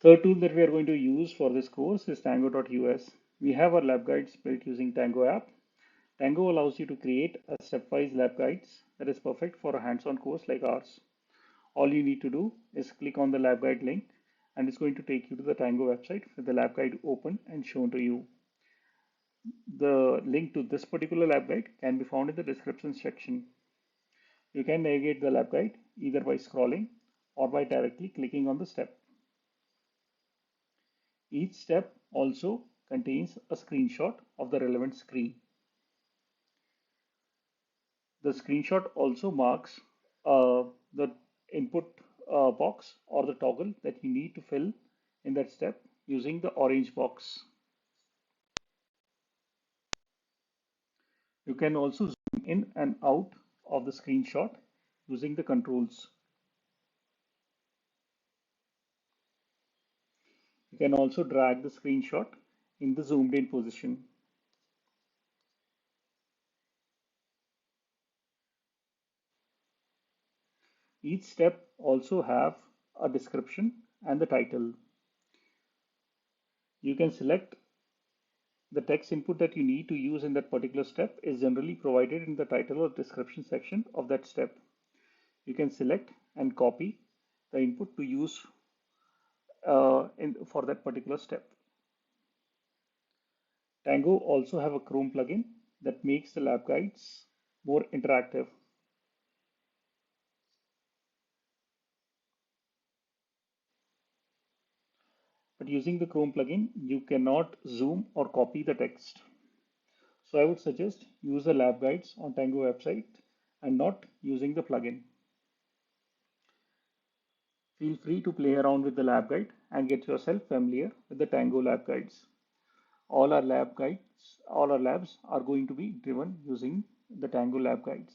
Third tool that we are going to use for this course is Tango.us. We have our lab guides built using Tango app. Tango allows you to create a stepwise lab guides that is perfect for a hands-on course like ours. All you need to do is click on the lab guide link and it's going to take you to the Tango website with the lab guide open and shown to you. The link to this particular lab guide can be found in the description section. You can navigate the lab guide either by scrolling or by directly clicking on the step. Each step also contains a screenshot of the relevant screen. The screenshot also marks the input box or the toggle that you need to fill in that step using the orange box. You can also zoom in and out of the screenshot using the controls. You can also drag the screenshot in the zoomed in position. Each step also have a description and the title. You can select the text input that you need to use in that particular step is generally provided in the title or description section of that step. You can select and copy the input to use for that particular step. Tango also have a Chrome plugin that makes the lab guides more interactive. But using the Chrome plugin, you cannot zoom or copy the text. So I would suggest use the lab guides on Tango website and not using the plugin. Feel free to play around with the lab guide and get yourself familiar with the Tango lab guides. All our labs are going to be driven using the Tango lab guides.